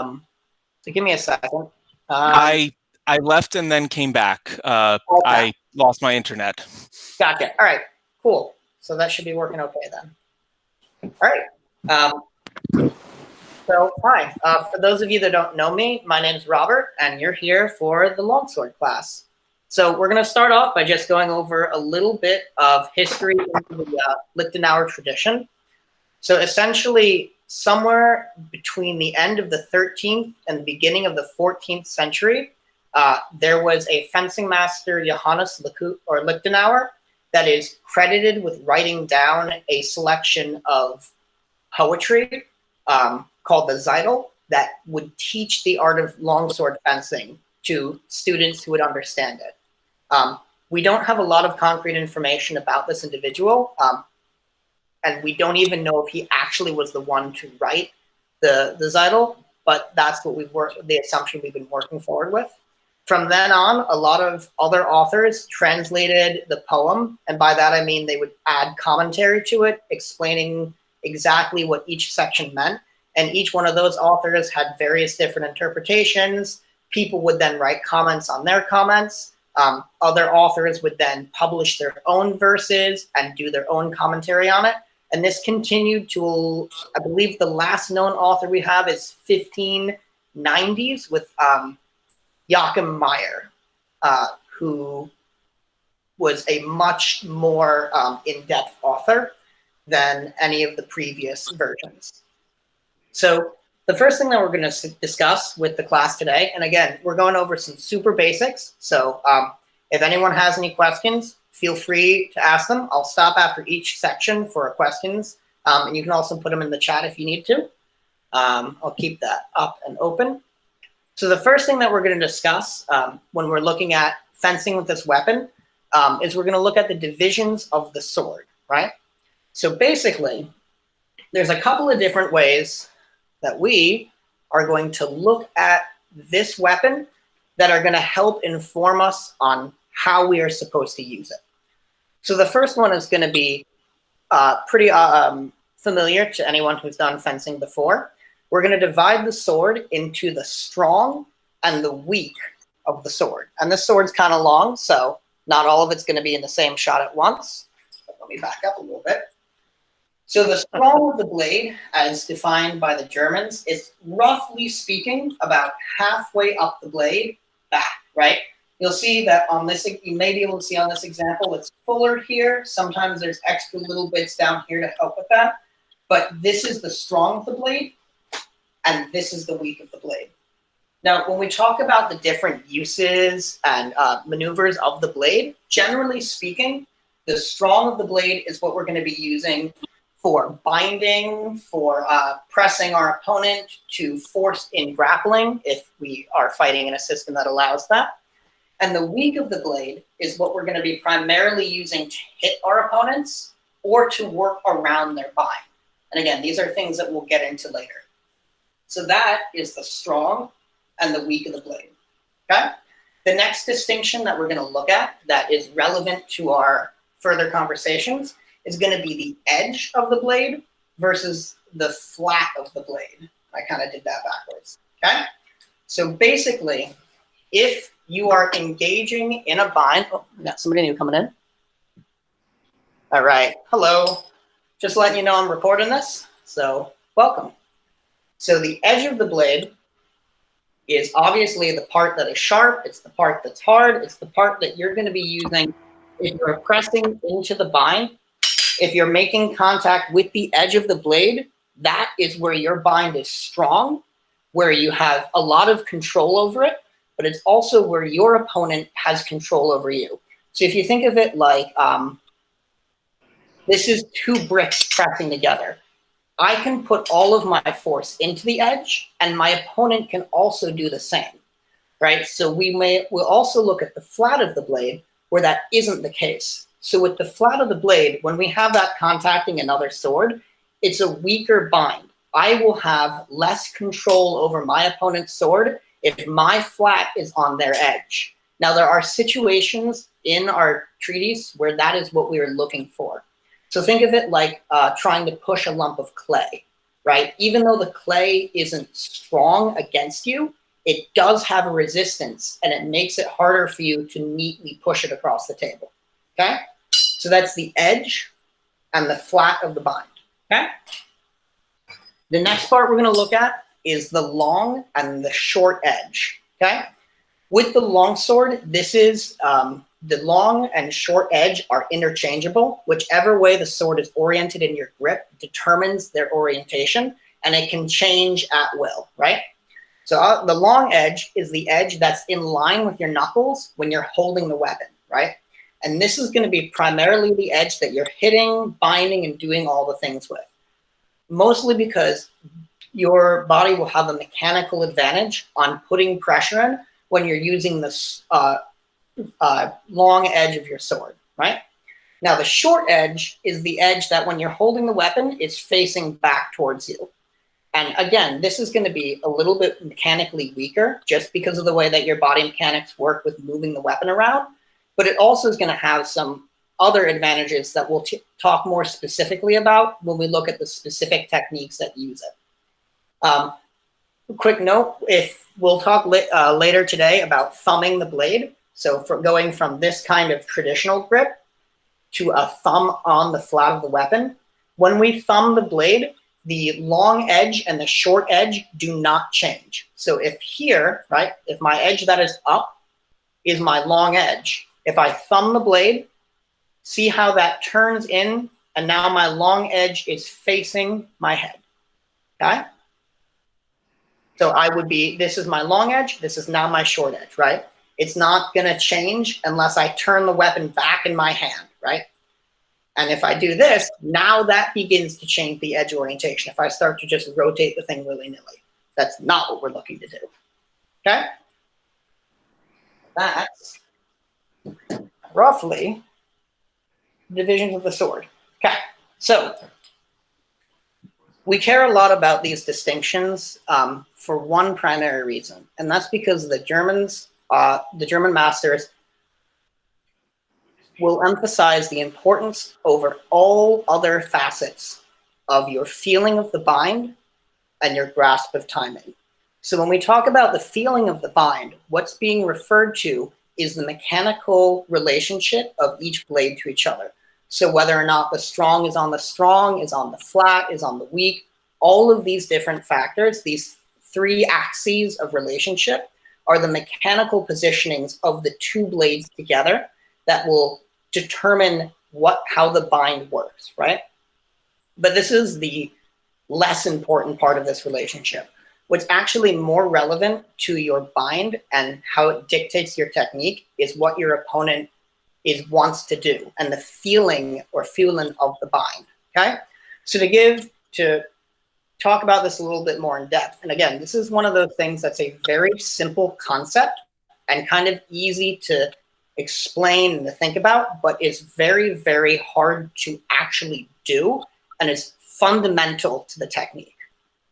So give me a second. I left and then came back. Okay. I lost my internet. Gotcha. All right, cool. So that should be working okay then. All right. So hi, for those of you that don't know me, my name is Robert, and you're here for the longsword class. So we're going to start off by just going over a little bit of history into the Liechtenauer tradition. So essentially, somewhere between the end of the 13th and the beginning of the 14th century, there was a fencing master, Johannes Liechtenauer, that is credited with writing down a selection of poetry called the Distilled that would teach the art of longsword fencing to students who would understand it. We don't have a lot of concrete information about this individual, and we don't even know if he actually was the one to write the Distilled, but that's what the assumption we've been working forward with. From then on, a lot of other authors translated the poem, and by that I mean they would add commentary to it, explaining exactly what each section meant. And each one of those authors had various different interpretations. People would then write comments on their comments. Other authors would then publish their own verses and do their own commentary on it. And this continued to, I believe the last known author we have is 1590s with Joachim Meyer, who was a much more in-depth author than any of the previous versions. So the first thing that we're going to discuss with the class today, and again, we're going over some super basics. So if anyone has any questions, feel free to ask them. I'll stop after each section for questions, and you can also put them in the chat if you need to. I'll keep that up and open. So the first thing that we're going to discuss when we're looking at fencing with this weapon is we're going to look at the divisions of the sword, right? So basically, there's a couple of different ways that we are going to look at this weapon that are going to help inform us on how we are supposed to use it. So the first one is going to be pretty familiar to anyone who's done fencing before. We're going to divide the sword into the strong and the weak of the sword. And this sword's kind of long, so not all of it's going to be in the same shot at once. But let me back up a little bit. So the strong of the blade, as defined by the Germans, is roughly speaking about halfway up the blade back, right? You'll see that on this, you may be able to see on this example, it's fuller here. Sometimes there's extra little bits down here to help with that. But this is the strong of the blade, and this is the weak of the blade. Now, when we talk about the different uses and maneuvers of the blade, generally speaking, the strong of the blade is what we're going to be using for binding, for pressing our opponent to force in grappling if we are fighting in a system that allows that. And the weak of the blade is what we're going to be primarily using to hit our opponents or to work around their bind. And again, these are things that we'll get into later. So that is the strong and the weak of the blade, okay? The next distinction that we're going to look at that is relevant to our further conversations is going to be the edge of the blade versus the flat of the blade. I kind of did that backwards, okay? So basically, if you are engaging in a bind, oh, we got somebody new coming in. All right, hello. Just letting you know I'm recording this, so welcome. So the edge of the blade is obviously the part that is sharp, it's the part that's hard, it's the part that you're going to be using if you're pressing into the bind. If you're making contact with the edge of the blade, that is where your bind is strong, where you have a lot of control over it, but it's also where your opponent has control over you. So if you think of it like this is two bricks pressing together. I can put all of my force into the edge, and my opponent can also do the same, right? So we'll also look at the flat of the blade where that isn't the case. So with the flat of the blade, when we have that contacting another sword, it's a weaker bind. I will have less control over my opponent's sword if my flat is on their edge. Now, there are situations in our treaties where that is what we are looking for. So think of it like trying to push a lump of clay. right? Even though the clay isn't strong against you, it does have a resistance, and it makes it harder for you to neatly push it across the table, okay? So that's the edge and the flat of the bind, okay? The next part we're gonna look at is the long and the short edge, okay? With the longsword, this is, the long and short edge are interchangeable. Whichever way the sword is oriented in your grip determines their orientation, and it can change at will, right? So the long edge is the edge that's in line with your knuckles when you're holding the weapon, right? And this is going to be primarily the edge that you're hitting, binding, and doing all the things with. Mostly because your body will have a mechanical advantage on putting pressure in when you're using this long edge of your sword, right? Now the short edge is the edge that when you're holding the weapon is facing back towards you. And again, this is going to be a little bit mechanically weaker just because of the way that your body mechanics work with moving the weapon around. But it also is going to have some other advantages that we'll talk more specifically about when we look at the specific techniques that use it. Quick note, if we'll talk later today about thumbing the blade. So for going from this kind of traditional grip to a thumb on the flat of the weapon, when we thumb the blade, the long edge and the short edge do not change. So if here, right, if my edge that is up is my long edge, if I thumb the blade, see how that turns in, and now my long edge is facing my head, okay? So I would be, this is my long edge, this is now my short edge, right? It's not gonna change unless I turn the weapon back in my hand, right? And if I do this, now that begins to change the edge orientation. If I start to just rotate the thing willy-nilly, that's not what we're looking to do, okay? That's roughly divisions of the sword. Okay, so we care a lot about these distinctions for one primary reason, and that's because the German masters will emphasize the importance over all other facets of your feeling of the bind and your grasp of timing. So when we talk about the feeling of the bind, what's being referred to is the mechanical relationship of each blade to each other. So whether or not the strong is on the strong, is on the flat, is on the weak, all of these different factors, these three axes of relationship, are the mechanical positionings of the two blades together that will determine how the bind works, right? But this is the less important part of this relationship. What's actually more relevant to your bind and how it dictates your technique is what your opponent wants to do and the feeling or feeling of the bind, okay? So to talk about this a little bit more in depth, and again, this is one of those things that's a very simple concept and kind of easy to explain and to think about, but it's very, very hard to actually do, and it's fundamental to the technique,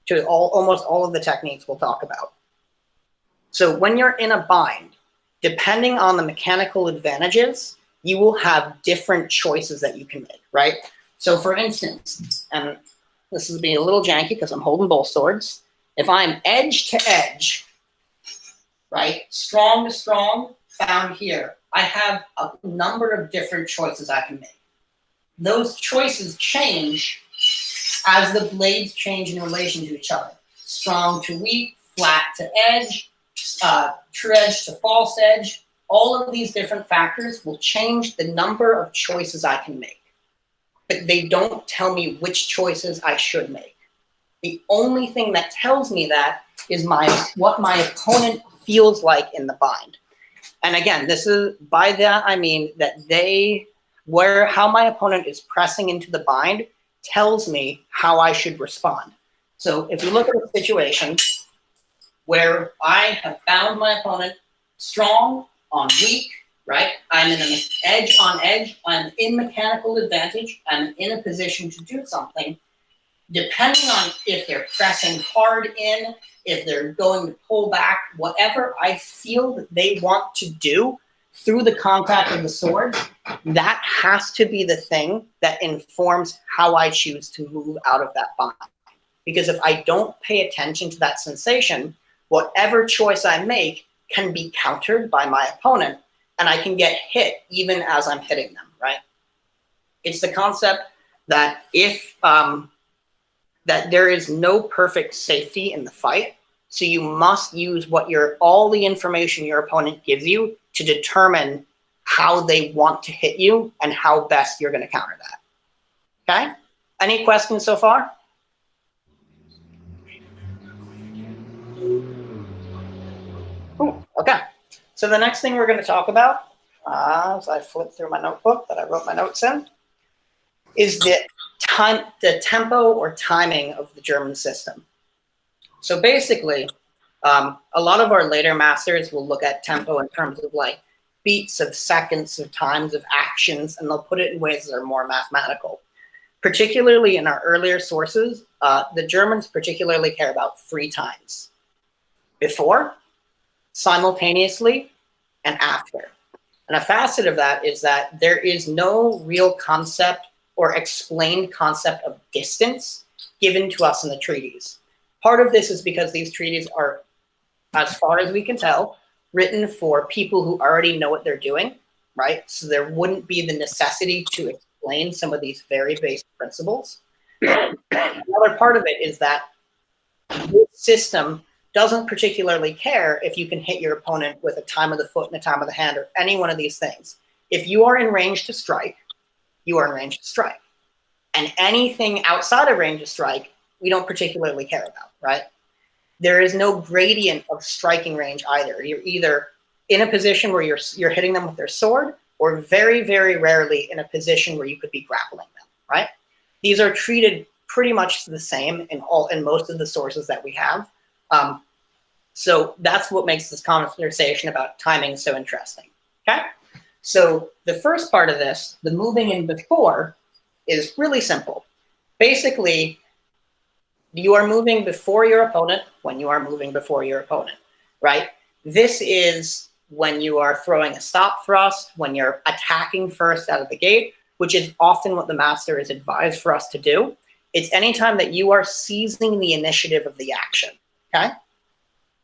to almost all of the techniques we'll talk about. So when you're in a bind, depending on the mechanical advantages, you will have different choices that you can make, right? So for instance, and this is being a little janky because I'm holding both swords, if I'm edge to edge, right, strong to strong, found here, I have a number of different choices I can make. Those choices change as the blades change in relation to each other. Strong to weak, flat to edge, true edge to false edge. All of these different factors will change the number of choices I can make. But they don't tell me which choices I should make. The only thing that tells me that is what my opponent feels like in the bind. And again, this is, by that I mean that how my opponent is pressing into the bind tells me how I should respond. So if you look at a situation where I have found my opponent strong on weak, right? I'm in an edge on edge, I'm in mechanical advantage, I'm in a position to do something. Depending on if they're pressing hard in, if they're going to pull back, whatever I feel that they want to do through the contact of the sword, that has to be the thing that informs how I choose to move out of that bind. because if I don't pay attention to that sensation, whatever choice I make can be countered by my opponent, and I can get hit even as I'm hitting them, right? It's the concept that that there is no perfect safety in the fight, so you must use all the information your opponent gives you to determine how they want to hit you and how best you're going to counter that. Okay? Any questions so far? Ooh, okay. So the next thing we're going to talk about, as I flip through my notebook that I wrote my notes in, is the tempo or timing of the German system. So basically, a lot of our later masters will look at tempo in terms of like beats of seconds of times of actions, and they'll put it in ways that are more mathematical. Particularly in our earlier sources, the Germans particularly care about 3 times: before, simultaneously, and after. And a facet of that is that there is no real concept or explained concept of distance given to us in the treaties. Part of this is because these treaties are, as far as we can tell, written for people who already know what they're doing, right? So there wouldn't be the necessity to explain some of these very basic principles. Another part of it is that this system doesn't particularly care if you can hit your opponent with a time of the foot and a time of the hand or any one of these things. If you are in range to strike, you are in range to strike. And anything outside of range to strike, we don't particularly care about, right? There is no gradient of striking range either. You're either in a position where you're hitting them with their sword, or very, very rarely in a position where you could be grappling them, right? These are treated pretty much the same in most of the sources that we have. So that's what makes this conversation about timing so interesting, okay? So the first part of this, the moving in before, is really simple. Basically, you are moving before your opponent when you are moving before your opponent, right? This is when you are throwing a stop thrust, when you're attacking first out of the gate, which is often what the master is advised for us to do. It's anytime that you are seizing the initiative of the action, okay?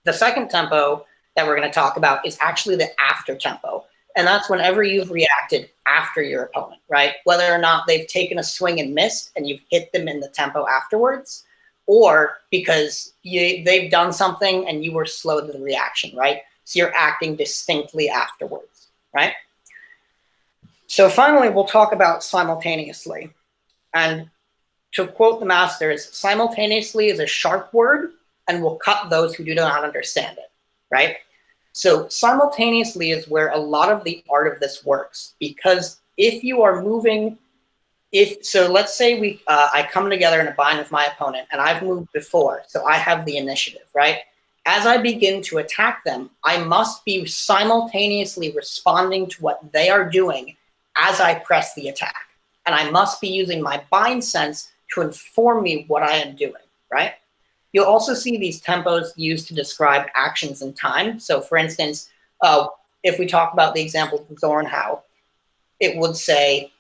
The second tempo that we're going to talk about is actually the after tempo. And that's whenever you've reacted after your opponent, right? Whether or not they've taken a swing and missed and you've hit them in the tempo afterwards, or because they've done something and you were slow to the reaction, right? So you're acting distinctly afterwards, right? So finally, we'll talk about simultaneously. And to quote the masters, simultaneously is a sharp word and will cut those who do not understand it, right? So simultaneously is where a lot of the art of this works, because if you are moving, so let's say I come together in a bind with my opponent and I've moved before, so I have the initiative, right? As I begin to attack them, I must be simultaneously responding to what they are doing as I press the attack. And I must be using my bind sense to inform me what I am doing, right? You'll also see these tempos used to describe actions in time. So for instance, if we talk about the example of Zornhau, it would say,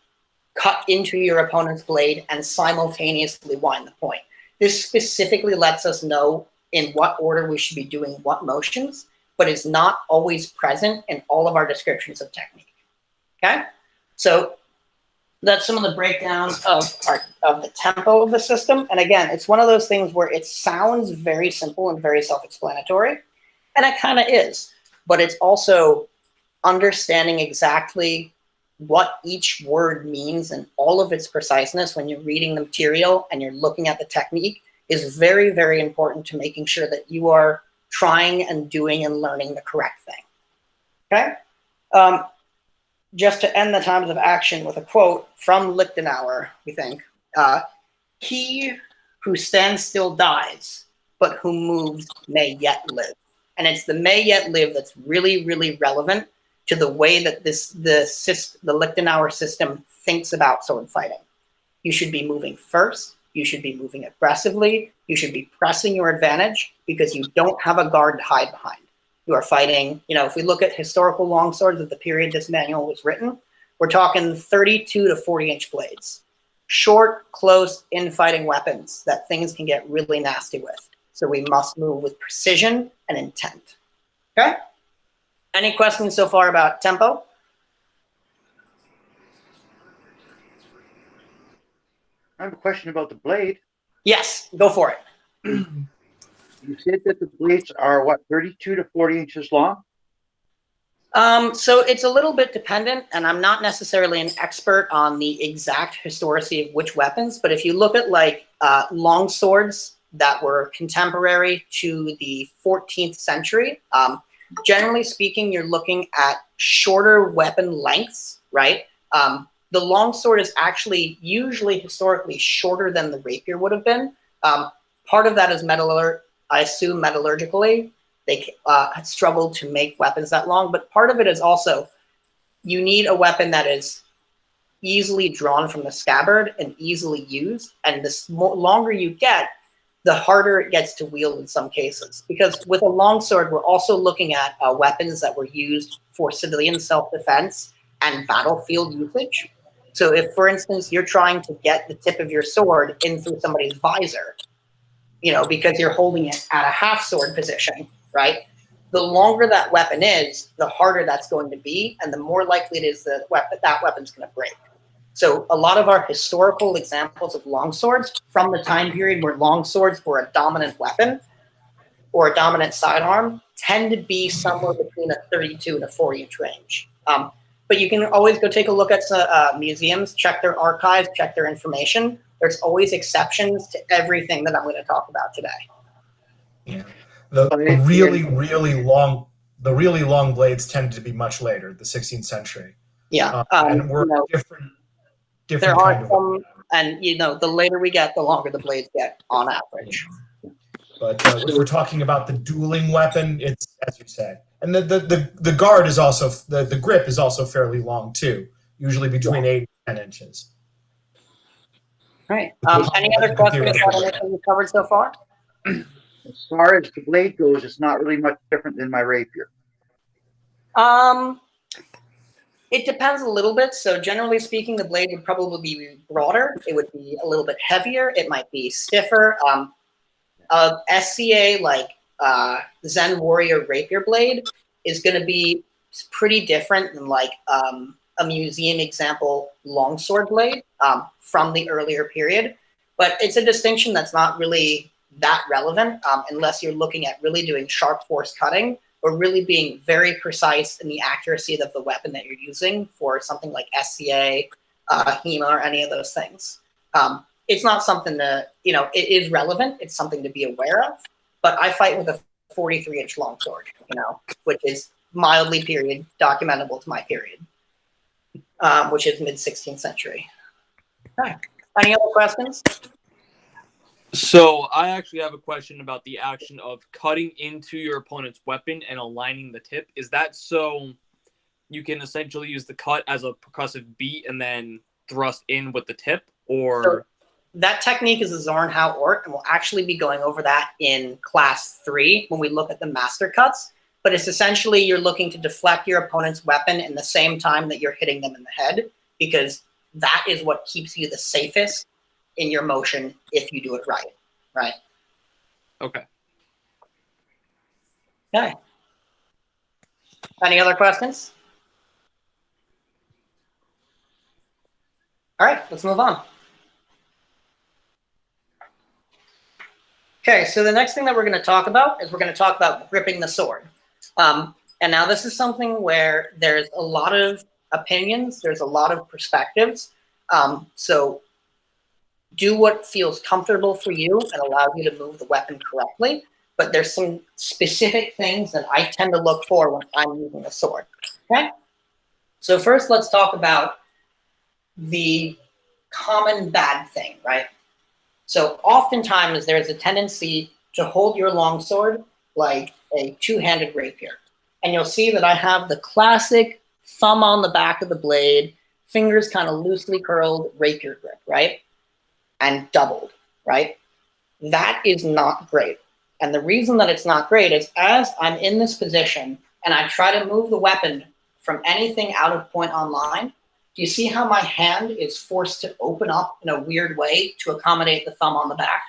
cut into your opponent's blade and simultaneously wind the point. This specifically lets us know in what order we should be doing what motions, but is not always present in all of our descriptions of technique, okay? So that's some of the breakdowns of the tempo of the system. And again, it's one of those things where it sounds very simple and very self-explanatory, and it kind of is, but it's also understanding exactly what each word means and all of its preciseness when you're reading the material and you're looking at the technique is very, very important to making sure that you are trying and doing and learning the correct thing, okay? Just to end the times of action with a quote from Liechtenaur, we think, he who stands still dies, but who moves may yet live. And it's the may yet live that's really, really relevant to the way that the Liechtenauer system thinks about sword fighting. You should be moving first. You should be moving aggressively. You should be pressing your advantage because you don't have a guard to hide behind. You are fighting, if we look at historical longswords of the period this manual was written, we're talking 32 to 40 inch blades. short, close, infighting weapons that things can get really nasty with. So we must move with precision and intent. Okay? Any questions so far about tempo? I have a question about the blade. Yes, go for it. You said that the blades are, what, 32 to 40 inches long? So it's a little bit dependent, and I'm not necessarily an expert on the exact historicity of which weapons, but if you look at like long swords that were contemporary to the 14th century, generally speaking, you're looking at shorter weapon lengths, right? The long sword is actually usually historically shorter than the rapier would have been. Part of that is I assume metallurgically. They had struggled to make weapons that long, but part of it is also you need a weapon that is easily drawn from the scabbard and easily used. And the longer you get, the harder it gets to wield in some cases. Because with a longsword, we're also looking at weapons that were used for civilian self-defense and battlefield usage. So if, for instance, you're trying to get the tip of your sword in through somebody's visor, you know, because you're holding it at a half sword position, right? The longer that weapon is, the harder that's going to be, and the more likely it is that that weapon's going to break. So a lot of our historical examples of longswords from the time period where longswords were a dominant weapon or a dominant sidearm tend to be somewhere between a 32 and a 40-inch range. But you can always go take a look at museums, check their archives, check their information. There's always exceptions to everything that I'm going to talk about today. Yeah. The really long blades tend to be much later, the 16th century. Yeah, and we're different there kind are of some, and you know, the later we get, the longer the blades get on average. But if we're talking about the dueling weapon, it's as you said, and the guard is also the grip is also fairly long too, usually between 8 and 10 inches. All right. Any other questions about anything we've covered so far? As far as the blade goes, it's not really much different than my rapier. It depends a little bit. So generally speaking, the blade would probably be broader. It would be a little bit heavier. It might be stiffer. SCA, like Zen Warrior rapier blade, is going to be pretty different than like a museum example longsword blade from the earlier period. But it's a distinction that's not really that relevant unless you're looking at really doing sharp force cutting or really being very precise in the accuracy of the weapon that you're using for something like SCA, HEMA, or any of those things. It's not something to, you know, it is relevant. It's something to be aware of. But I fight with a 43-inch longsword, you know, which is mildly period documentable to my period, which is mid-16th century. All right. Any other questions? So I actually have a question about the action of cutting into your opponent's weapon and aligning the tip. Is that so you can essentially use the cut as a percussive beat and then thrust in with the tip? Or so that technique is a Zornhau Ort, and we'll actually be going over that in class 3 when we look at the master cuts. But it's essentially you're looking to deflect your opponent's weapon in the same time that you're hitting them in the head, because that is what keeps you the safest in your motion if you do it right, right? Okay. Okay. Any other questions? All right, let's move on. Okay, so the next thing that we're going to talk about is we're going to talk about gripping the sword. And now this is something where there's a lot of opinions, there's a lot of perspectives. So do what feels comfortable for you and allows you to move the weapon correctly. But there's some specific things that I tend to look for when I'm using a sword. Okay? So first, let's talk about the common bad thing, right? So oftentimes there's a tendency to hold your longsword like a two-handed rapier. And you'll see that I have the classic thumb on the back of the blade, fingers kind of loosely curled rapier grip, right? And doubled, right? That is not great. And the reason that it's not great is as I'm in this position and I try to move the weapon from anything out of point on line, Do you see how my hand is forced to open up in a weird way to accommodate the thumb on the back,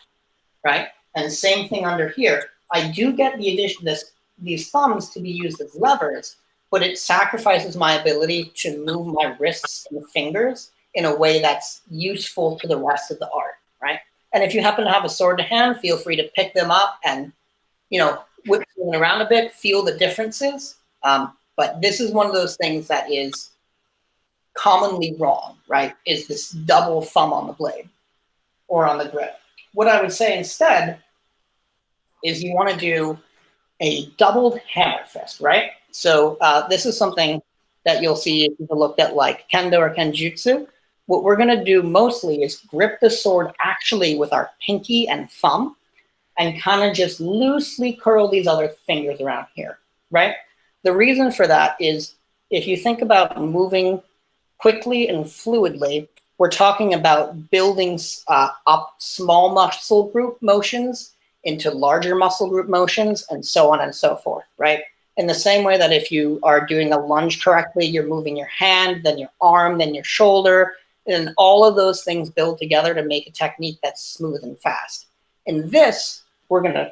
right? And same thing under here. I do get the addition, these thumbs to be used as levers, but it sacrifices my ability to move my wrists and fingers in a way that's useful to the rest of the art, right? And if you happen to have a sword to hand, feel free to pick them up and, you know, whip them around a bit, feel the differences. But this is one of those things that is commonly wrong, right? Is this double thumb on the blade or on the grip. What I would say instead is you want to do a doubled hammer fist, right? So this is something that you'll see if you've looked at like kendo or kenjutsu. What we're going to do mostly is grip the sword actually with our pinky and thumb and kind of just loosely curl these other fingers around here, right? The reason for that is if you think about moving quickly and fluidly, we're talking about building up small muscle group motions into larger muscle group motions and so on and so forth, right? In the same way that if you are doing a lunge correctly, you're moving your hand, then your arm, then your shoulder, and all of those things build together to make a technique that's smooth and fast. In this, we're going to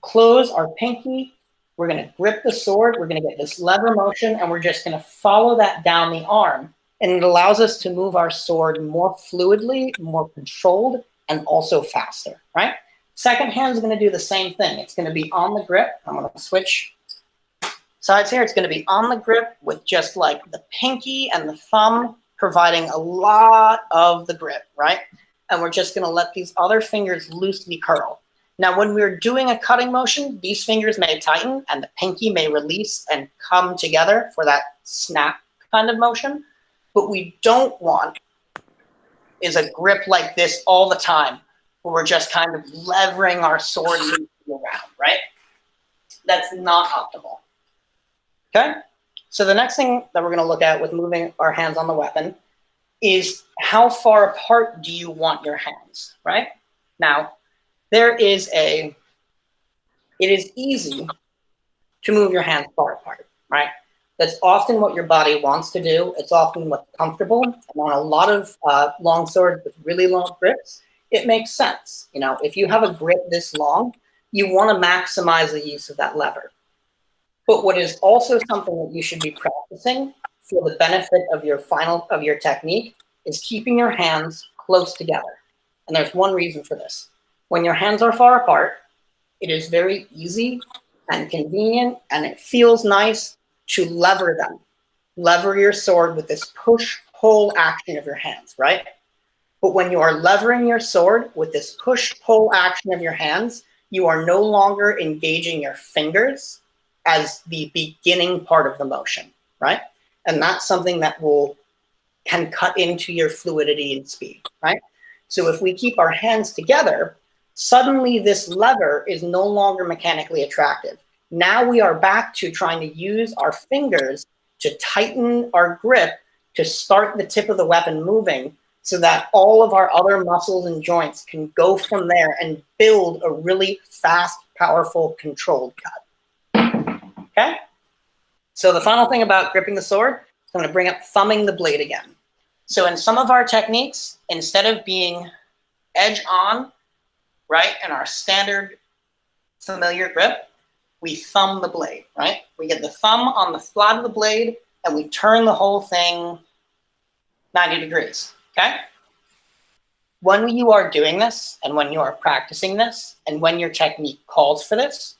close our pinky, we're going to grip the sword, we're going to get this lever motion, and we're just going to follow that down the arm. And it allows us to move our sword more fluidly, more controlled, and also faster, right? Second hand is going to do the same thing. It's going to be on the grip. I'm going to switch sides here. It's going to be on the grip with just like the pinky and the thumb providing a lot of the grip, right? And we're just going to let these other fingers loosely curl. Now, when we're doing a cutting motion, these fingers may tighten and the pinky may release and come together for that snap kind of motion. What we don't want is a grip like this all the time, where we're just kind of levering our sword around, right? That's not optimal. Okay? So the next thing that we're going to look at with moving our hands on the weapon is how far apart do you want your hands, right? Now, it is easy to move your hands far apart, right? That's often what your body wants to do. It's often what's comfortable. And on a lot of long swords with really long grips, it makes sense. You know, if you have a grip this long, you want to maximize the use of that lever. But what is also something that you should be practicing for the benefit of your technique is keeping your hands close together. And there's one reason for this. When your hands are far apart, it is very easy and convenient, and it feels nice to lever them. Lever your sword with this push-pull action of your hands, right? But when you are levering your sword with this push-pull action of your hands, you are no longer engaging your fingers as the beginning part of the motion, right? And that's something that can cut into your fluidity and speed, right? So if we keep our hands together, suddenly this lever is no longer mechanically attractive. Now we are back to trying to use our fingers to tighten our grip to start the tip of the weapon moving so that all of our other muscles and joints can go from there and build a really fast, powerful, controlled cut. Okay? So the final thing about gripping the sword, I'm going to bring up thumbing the blade again. So in some of our techniques, instead of being edge on, right, in our standard familiar grip, we thumb the blade, right? We get the thumb on the flat of the blade and we turn the whole thing 90 degrees, okay? When you are doing this and when you are practicing this and when your technique calls for this,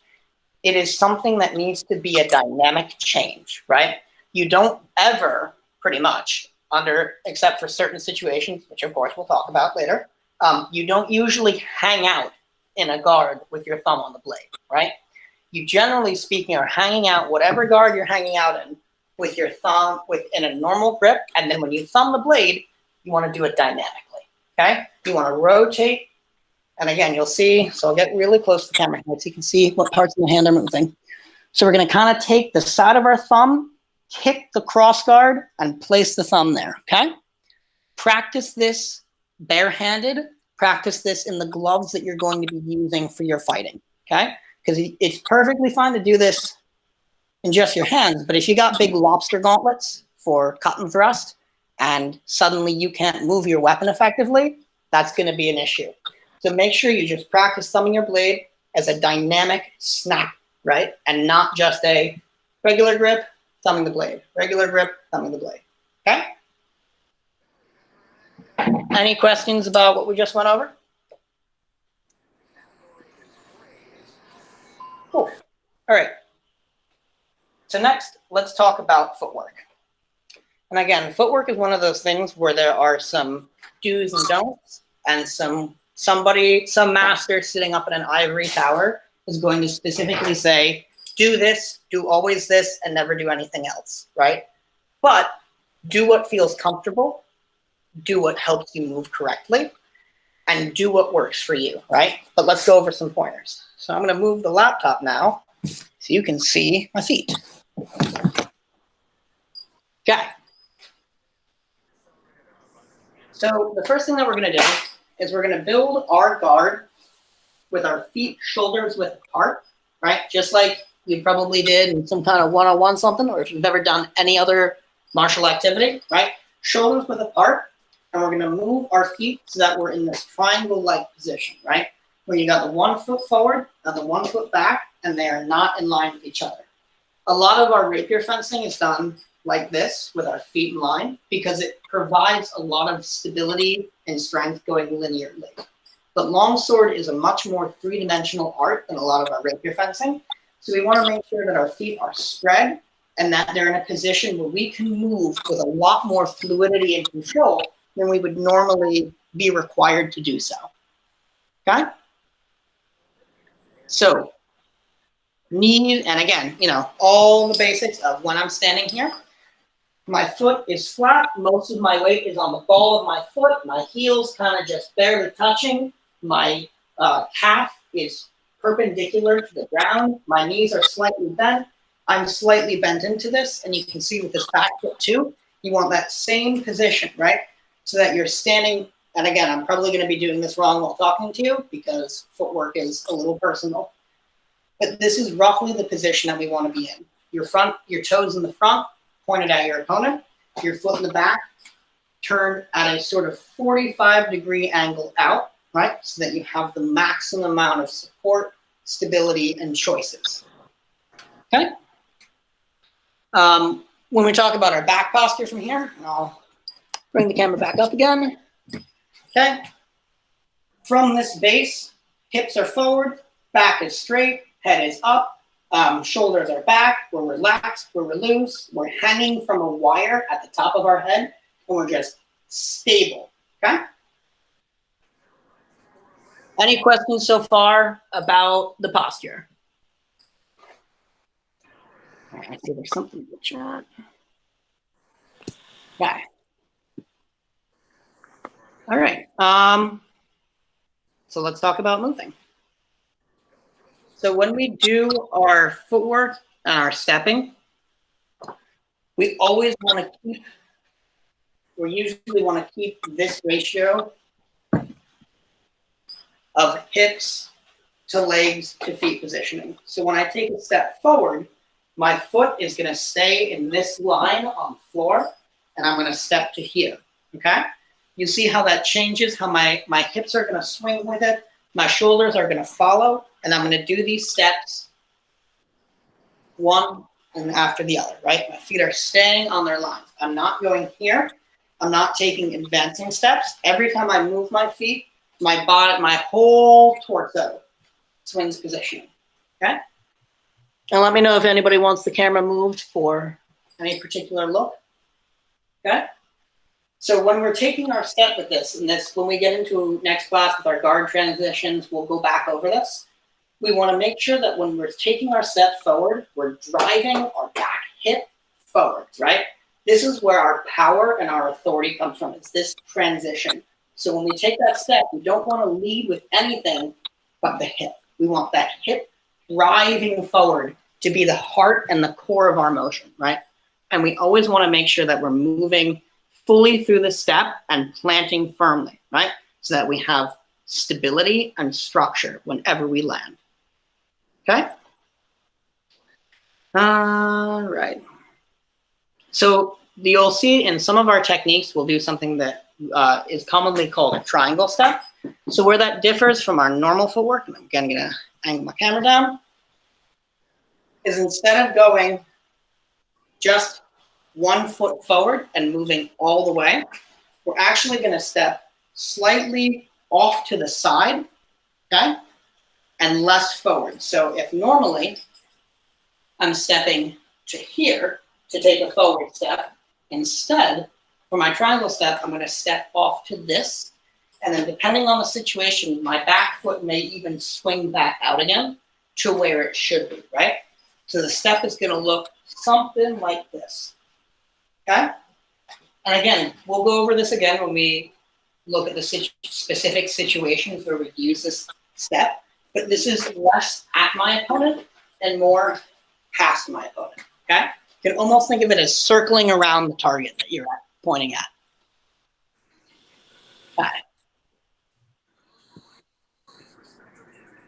it is something that needs to be a dynamic change, right? You don't ever, pretty much, except for certain situations, which of course we'll talk about later, you don't usually hang out in a guard with your thumb on the blade, right? You generally speaking are hanging out whatever guard you're hanging out in with your thumb in a normal grip, and then when you thumb the blade, you want to do it dynamically, okay? You want to rotate, and again, you'll see, so I'll get really close to the camera so you can see what parts of the hand are moving. So we're going to kind of take the side of our thumb, kick the cross guard, and place the thumb there, okay? Practice this barehanded. Practice this in the gloves that you're going to be using for your fighting, okay? Because it's perfectly fine to do this in just your hands, but if you got big lobster gauntlets for cut and thrust, and suddenly you can't move your weapon effectively, that's going to be an issue. So make sure you just practice thumbing your blade as a dynamic snap, right? And not just a regular grip, thumbing the blade, regular grip, thumbing the blade, okay? Any questions about what we just went over? Cool. All right. So next, let's talk about footwork. And again, footwork is one of those things where there are some do's and don'ts, and some master sitting up in an ivory tower is going to specifically say, do this, do always this, and never do anything else, right? But do what feels comfortable, do what helps you move correctly, and do what works for you, right? But let's go over some pointers. So I'm going to move the laptop now so you can see my feet. Okay. So the first thing that we're going to do is we're going to build our guard with our feet shoulders width apart, right? Just like you probably did in some kind of one-on-one something, or if you've ever done any other martial activity, right? Shoulders width apart, and we're going to move our feet so that we're in this triangle-like position, right? Where you got the 1 foot forward and the 1 foot back, and they are not in line with each other. A lot of our rapier fencing is done like this with our feet in line because it provides a lot of stability and strength going linearly. But longsword is a much more three-dimensional art than a lot of our rapier fencing. So we want to make sure that our feet are spread and that they're in a position where we can move with a lot more fluidity and control than we would normally be required to do so. Okay? So, knees, and again, you know, all the basics of when I'm standing here. My foot is flat. Most of my weight is on the ball of my foot. My heel's kind of just barely touching. My calf is perpendicular to the ground. My knees are slightly bent. I'm slightly bent into this, and you can see with this back foot too, you want that same position, right? So that you're standing, and again, I'm probably going to be doing this wrong while talking to you because footwork is a little personal. But this is roughly the position that we want to be in. Your toes in the front, pointed at your opponent, your foot in the back, turned at a sort of 45-degree angle out, right? So that you have the maximum amount of support, stability, and choices. Okay? When we talk about our back posture from here, and I'll bring the camera back up again. Okay? From this base, hips are forward, back is straight, head is up, shoulders are back, we're relaxed, we're loose, we're hanging from a wire at the top of our head, and we're just stable, okay? Any questions so far about the posture? I see there's something in the chat. Okay. All right. So let's talk about moving. So when we do our footwork and our stepping, we always want to keep, we usually want to keep this ratio of hips to legs to feet positioning. So when I take a step forward, my foot is going to stay in this line on the floor, and I'm going to step to here, okay? You see how that changes, how my hips are going to swing with it, my shoulders are going to follow, and I'm going to do these steps one and after the other, right? My feet are staying on their lines. I'm not going here. I'm not taking advancing steps. Every time I move my feet, my body, my whole torso swings positioning, okay? And let me know if anybody wants the camera moved for any particular look, okay? So when we're taking our step with this, and this, when we get into next class with our guard transitions, we'll go back over this. We want to make sure that when we're taking our step forward, we're driving our back hip forwards, right? This is where our power and our authority comes from. It's this transition. So when we take that step, we don't want to lead with anything but the hip. We want that hip driving forward to be the heart and the core of our motion, right? And we always want to make sure that we're moving fully through the step and planting firmly, right? So that we have stability and structure whenever we land. Okay? All right. So you'll see in some of our techniques, we'll do something that is commonly called a triangle step. So where that differs from our normal footwork, and I'm again gonna angle my camera down, is instead of going just 1 foot forward and moving all the way, we're actually gonna step slightly off to the side, okay? And less forward. So if normally I'm stepping to here to take a forward step, instead, for my triangle step, I'm gonna step off to this, and then depending on the situation, my back foot may even swing back out again to where it should be, right? So the step is gonna look something like this, okay? And again, we'll go over this again when we look at the specific situations where we use this step, but this is less at my opponent and more past my opponent, okay? You can almost think of it as circling around the target that you're pointing at. Okay.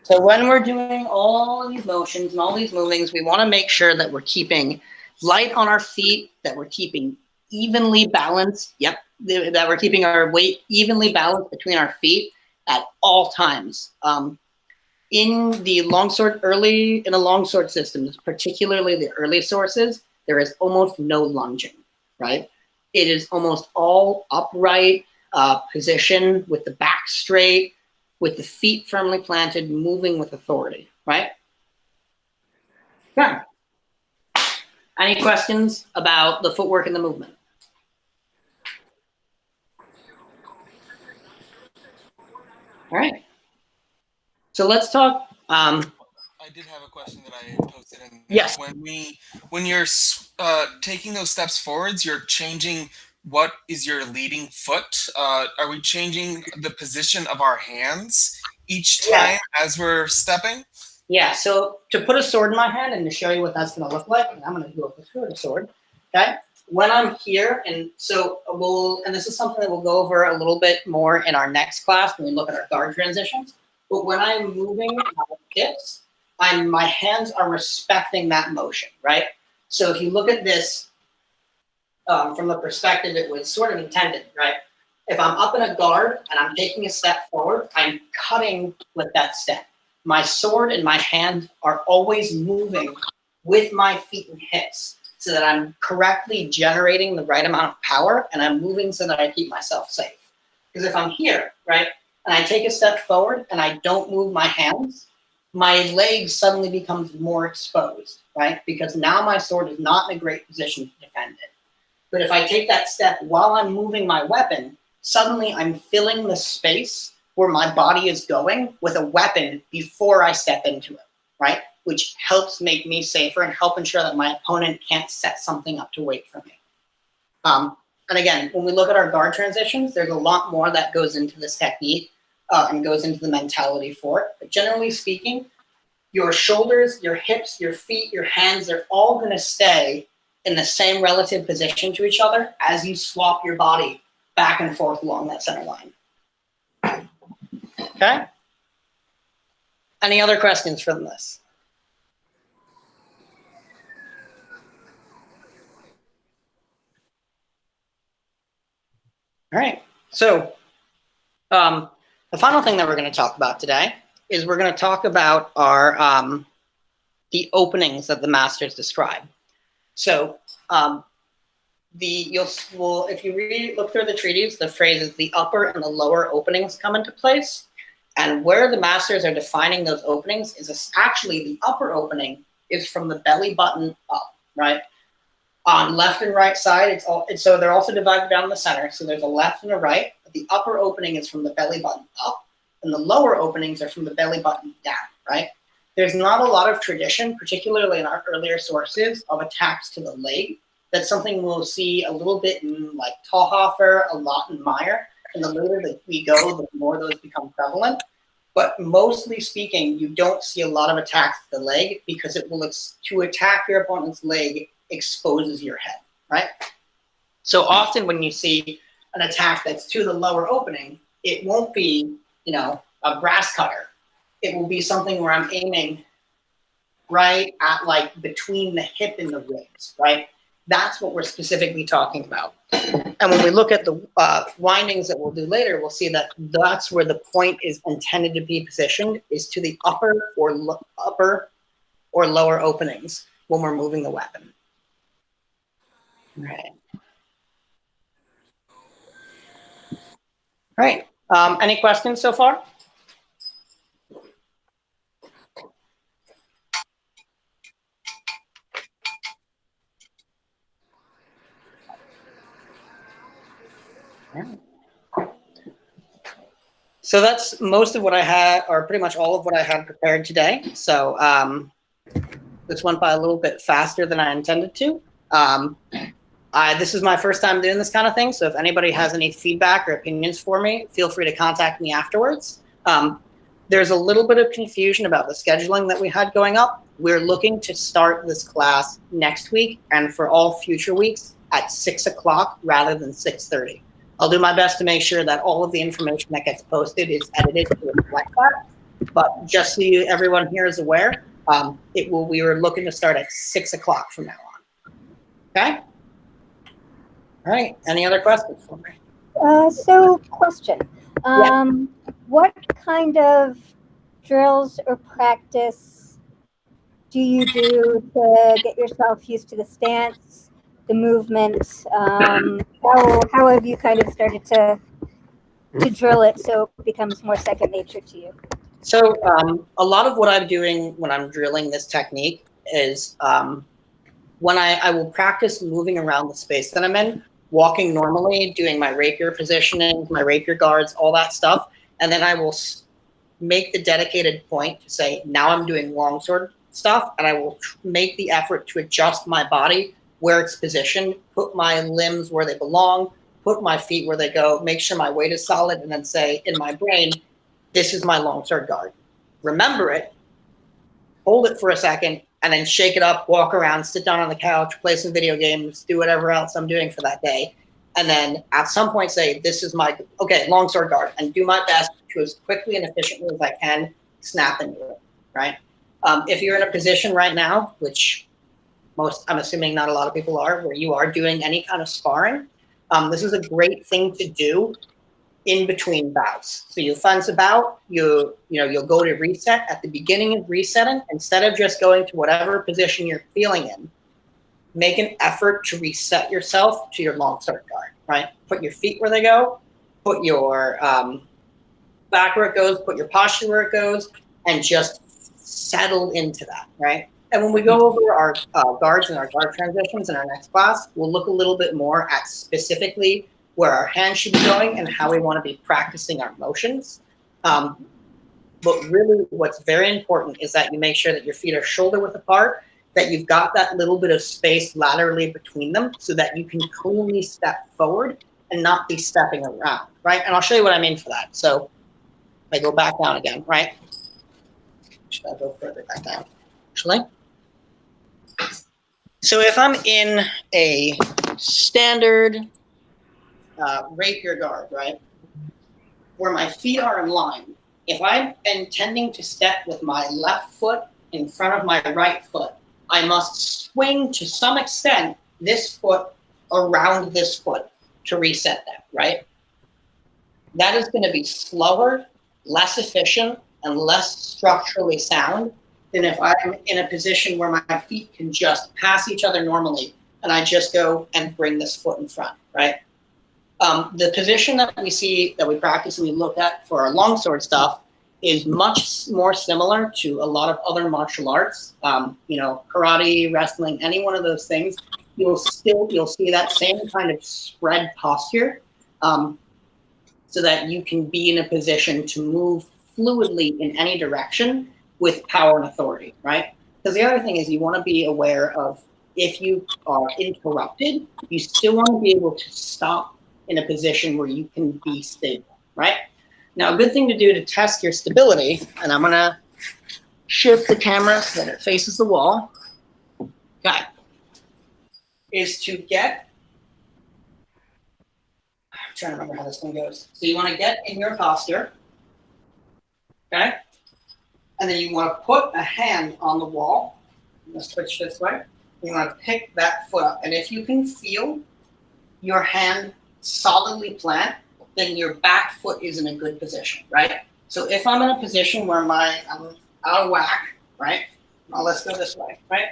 So when we're doing all of these motions and all these movings, we want to make sure that we're keeping light on our feet, that we're keeping evenly balanced. Yep, that we're keeping our weight evenly balanced between our feet at all times. In the longsword systems, particularly the early sources, there is almost no lunging, right? It is almost all upright position with the back straight, with the feet firmly planted, moving with authority, right? Okay. Any questions about the footwork and the movement? All right. So let's talk. I did have a question that I posted in. Yes. When you're taking those steps forwards, you're changing what is your leading foot. Are we changing the position of our hands each time as we're stepping? Yeah. So to put a sword in my hand and to show you what that's going to look like, and I'm going to do it with a sword. Okay. When I'm here, and so and this is something that we'll go over a little bit more in our next class when we look at our guard transitions. But when I'm moving my hips, my hands are respecting that motion, right? So if you look at this from the perspective it was sort of intended, right? If I'm up in a guard and I'm taking a step forward, I'm cutting with that step. My sword and my hand are always moving with my feet and hips so that I'm correctly generating the right amount of power, and I'm moving so that I keep myself safe. Because if I'm here, right, and I take a step forward and I don't move my hands, my leg suddenly becomes more exposed, right? Because now my sword is not in a great position to defend it. But if I take that step while I'm moving my weapon, suddenly I'm filling the space where my body is going with a weapon before I step into it, right? Which helps make me safer and help ensure that my opponent can't set something up to wait for me. And again, when we look at our guard transitions, there's a lot more that goes into this technique and goes into the mentality for it. But generally speaking, your shoulders, your hips, your feet, your hands, they're all going to stay in the same relative position to each other as you swap your body back and forth along that center line. Okay? Any other questions from this? All right. So the final thing that we're going to talk about today is we're going to talk about our the openings that the masters describe. So if you look through the treaties, the phrase is the upper and the lower openings come into place. And where the masters are defining those openings is actually the upper opening is from the belly button up, right? On left and right side, so they're also divided down the center. So there's a left and a right. But the upper opening is from the belly button up, and the lower openings are from the belly button down, right? There's not a lot of tradition, particularly in our earlier sources, of attacks to the leg. That's something we'll see a little bit in like Talhofer, a lot in Meyer. And the later that we go, the more those become prevalent. But mostly speaking, you don't see a lot of attacks to the leg because it will to attack your opponent's leg exposes your head, right? So often when you see an attack that's to the lower opening, it won't be, a grass cutter. It will be something where I'm aiming right at like between the hip and the ribs, right? That's what we're specifically talking about. And when we look at the windings that we'll do later, we'll see that that's where the point is intended to be positioned, is to the upper or lower openings when we're moving the weapon. Right. All right. Any questions so far? So that's most of what I had, or pretty much all of what I had prepared today. So this went by a little bit faster than I intended to. This is my first time doing this kind of thing, so if anybody has any feedback or opinions for me, feel free to contact me afterwards. There's a little bit of confusion about the scheduling that we had going up. We're looking to start this class next week and for all future weeks at 6 o'clock rather than 6:30. I'll do my best to make sure that all of the information that gets posted is edited to reflect that. But just so everyone here is aware, we were looking to start at 6 o'clock from now on. Okay? All right. Any other questions for me? So, question. What kind of drills or practice do you do to get yourself used to the stance, the movement? How have you kind of started to drill it so it becomes more second nature to you? So a lot of what I'm doing when I'm drilling this technique is when I will practice moving around the space that I'm in, walking normally, doing my rapier positioning, my rapier guards, all that stuff. And then I will make the dedicated point to say, now I'm doing longsword stuff, and I will make the effort to adjust my body where it's positioned, put my limbs where they belong, put my feet where they go, make sure my weight is solid, and then say in my brain, this is my longsword guard. Remember it, hold it for a second, and then shake it up, walk around, sit down on the couch, play some video games, do whatever else I'm doing for that day. And then at some point say, this is my, okay, longsword guard, and do my best to as quickly and efficiently as I can snap into it, right? If you're in a position right now, which I'm assuming not a lot of people are, where you are doing any kind of sparring, this is a great thing to do in between bouts. So you fence a bout, you'll go to reset. At the beginning of resetting, instead of just going to whatever position you're feeling in, make an effort to reset yourself to your longsword guard, right? Put your feet where they go, put your back where it goes, put your posture where it goes, and just settle into that, right? And when we go over our guards and our guard transitions in our next class, we'll look a little bit more at specifically where our hands should be going and how we want to be practicing our motions. But really what's very important is that you make sure that your feet are shoulder width apart, that you've got that little bit of space laterally between them so that you can cleanly step forward and not be stepping around, right? And I'll show you what I mean for that. So if I go back down again, right? Should I go further back down, actually? So if I'm in a standard rapier guard, right, where my feet are in line, if I'm intending to step with my left foot in front of my right foot, I must swing to some extent this foot around this foot to reset that, right? That is going to be slower, less efficient, and less structurally sound than if I'm in a position where my feet can just pass each other normally and I just go and bring this foot in front, right? The position that we see, that we practice and we look at for our longsword stuff is much more similar to a lot of other martial arts. Karate, wrestling, any one of those things, you'll see that same kind of spread posture so that you can be in a position to move fluidly in any direction with power and authority, right? Because the other thing is you want to be aware of, if you are interrupted, you still want to be able to stop in a position where you can be stable, right? Now, a good thing to do to test your stability, and I'm going to shift the camera so that it faces the wall, okay, is to get, I'm trying to remember how this one goes. So you want to get in your posture, okay? And then you want to put a hand on the wall. I'm going to switch this way. You want to pick that foot up. And if you can feel your hand solidly plant, then your back foot is in a good position, right? So if I'm in a position where I'm out of whack, right? Now let's go this way, right?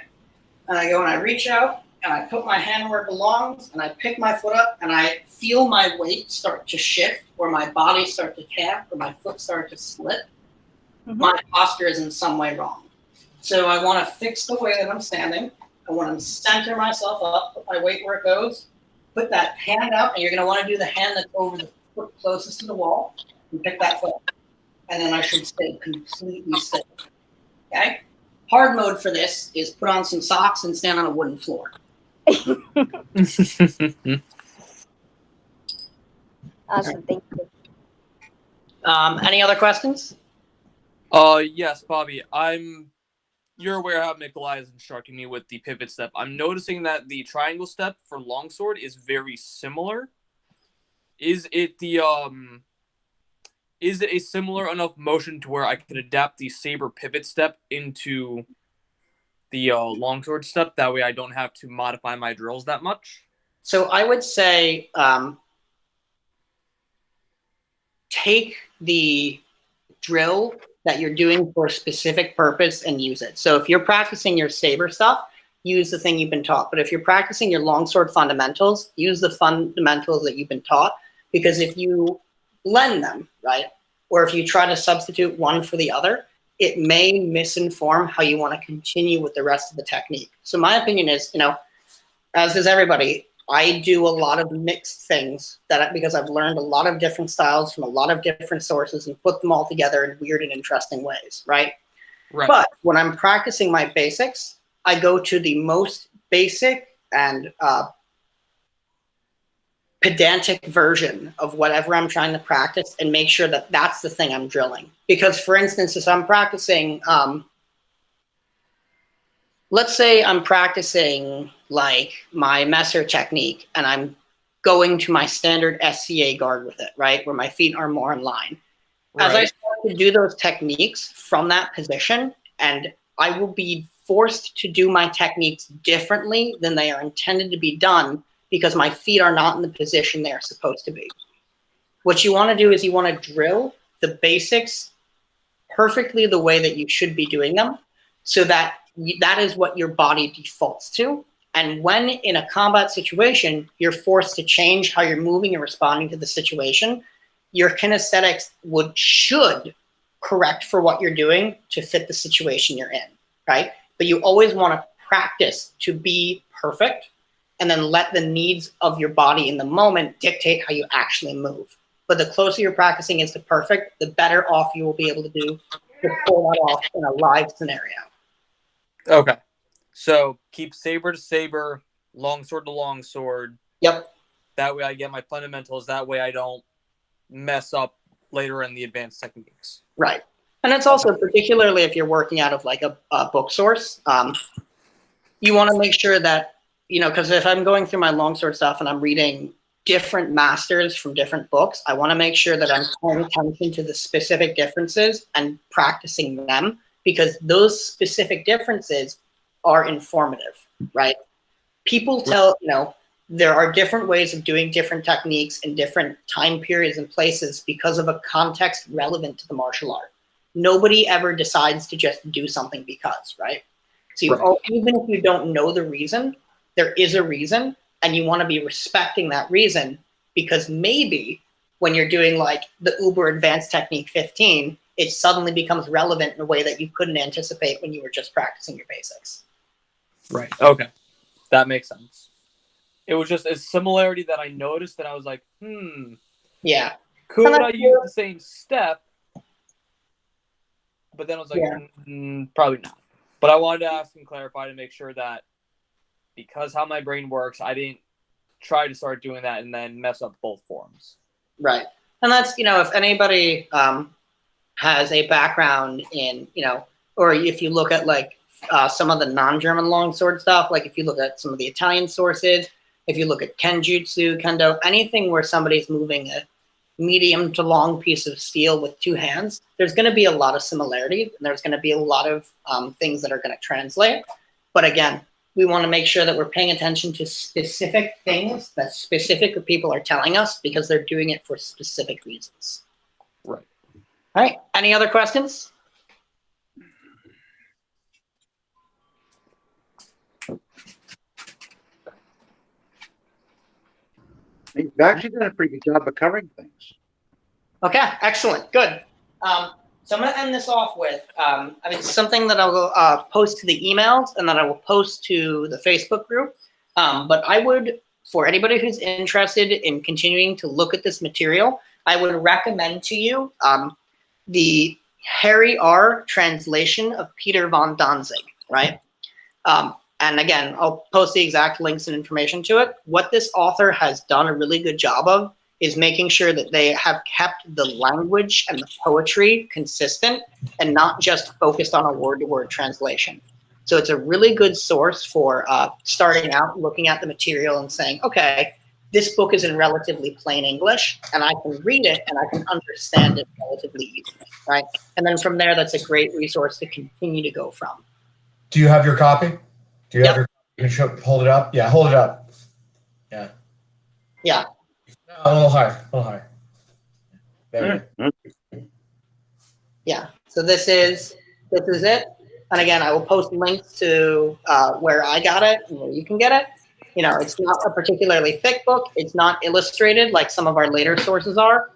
And I go and I reach out and I put my hand where it belongs and I pick my foot up and I feel my weight start to shift or my body start to tap or my foot start to slip. My posture is in some way wrong. So I want to fix the way that I'm standing. I want to center myself up, put my weight where it goes, put that hand out, and you're going to want to do the hand that's over the foot closest to the wall and pick that foot up. And then I should stay completely still. Okay? Hard mode for this is put on some socks and stand on a wooden floor. Awesome, thank you. Any other questions? Yes, Bobby. You're aware how Nikolai is instructing me with the pivot step. I'm noticing that the triangle step for longsword is very similar. Is it a similar enough motion to where I could adapt the saber pivot step into the longsword step? That way I don't have to modify my drills that much? So I would say take the drill that you're doing for a specific purpose and use it. So if you're practicing your saber stuff, use the thing you've been taught. But if you're practicing your longsword fundamentals, use the fundamentals that you've been taught. Because if you blend them, right, or if you try to substitute one for the other, it may misinform how you want to continue with the rest of the technique. So my opinion is, as does everybody, I do a lot of mixed things because I've learned a lot of different styles from a lot of different sources and put them all together in weird and interesting ways, right? Right. But when I'm practicing my basics, I go to the most basic and pedantic version of whatever I'm trying to practice and make sure that that's the thing I'm drilling. Because, for instance, if I'm practicing, let's say I'm practicing like my Messer technique and I'm going to my standard SCA guard with it, right? Where my feet are more in line. As I start to do those techniques from that position, and I will be forced to do my techniques differently than they are intended to be done because my feet are not in the position they're supposed to be. What you want to do is you want to drill the basics perfectly the way that you should be doing them so that that is what your body defaults to. And when in a combat situation, you're forced to change how you're moving and responding to the situation, your kinesthetics should correct for what you're doing to fit the situation you're in, right? But you always want to practice to be perfect and then let the needs of your body in the moment dictate how you actually move. But the closer you're practicing is to perfect, the better off you will be able to do to pull that off in a live scenario. Okay. So keep saber to saber, longsword to longsword. Yep. That way I get my fundamentals. That way I don't mess up later in the advanced techniques. Right. And that's also particularly if you're working out of like a book source, you want to make sure that, because if I'm going through my longsword stuff and I'm reading different masters from different books, I want to make sure that I'm paying attention to the specific differences and practicing them because those specific differences are informative, right? People tell, there are different ways of doing different techniques in different time periods and places because of a context relevant to the martial art. Nobody ever decides to just do something because, right? So even if you don't know the reason, there is a reason, and you want to be respecting that reason because maybe when you're doing like the uber advanced technique 15, it suddenly becomes relevant in a way that you couldn't anticipate when you were just practicing your basics. Right. Okay. That makes sense. It was just a similarity that I noticed that I was like, Yeah. Could I use the same step? But then I was like, probably not. But I wanted to ask and clarify to make sure that because how my brain works, I didn't try to start doing that and then mess up both forms. Right. And that's, if anybody has a background in, or if you look at like some of the non-German longsword stuff, like if you look at some of the Italian sources, if you look at Kenjutsu, Kendo, anything where somebody's moving a medium to long piece of steel with two hands, there's going to be a lot of similarity. And there's going to be a lot of things that are going to translate. But again, we want to make sure that we're paying attention to specific things that specific people are telling us because they're doing it for specific reasons. Right. All right. Any other questions? You've actually done a pretty good job of covering things. Okay, excellent, good. So I'm going to end this off with, something that I'll post to the emails and that I will post to the Facebook group. But I would, for anybody who's interested in continuing to look at this material, I would recommend to you the Harry R. translation of Peter von Danzig, right? And again, I'll post the exact links and information to it. What this author has done a really good job of is making sure that they have kept the language and the poetry consistent and not just focused on a word-to-word translation. So it's a really good source for starting out, looking at the material and saying, okay, this book is in relatively plain English, and I can read it and I can understand it relatively easily, right? And then from there, that's a great resource to continue to go from. Do you have your copy? Do you Yep. have your? You can hold it up. Yeah, hold it up. Yeah. Yeah. No, a little higher. A little higher. There you go. Yeah. So this is it. And again, I will post links to where I got it and where you can get it. You know, it's not a particularly thick book. It's not illustrated like some of our later sources are,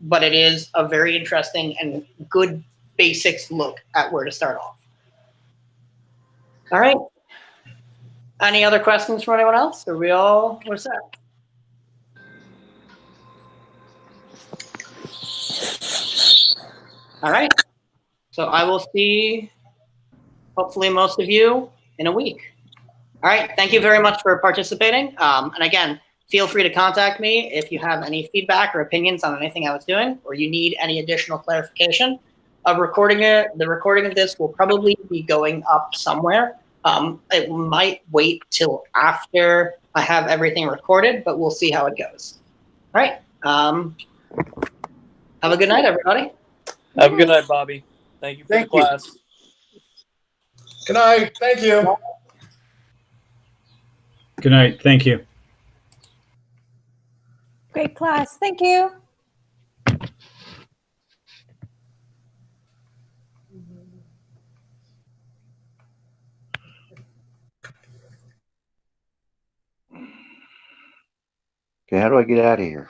but it is a very interesting and good basics look at where to start off. All right. Any other questions from anyone else? Are we all set? All right. So I will see hopefully most of you in a week. All right. Thank you very much for participating. And again, feel free to contact me if you have any feedback or opinions on anything I was doing, or you need any additional clarification. The recording of this will probably be going up somewhere. It might wait till after I have everything recorded, but we'll see how it goes. All right. Have a good night, everybody. Have a good night, Bobby. Thank you for the class. Good night. Thank you. Good night. Thank you. Great class. Thank you. Okay, how do I get out of here?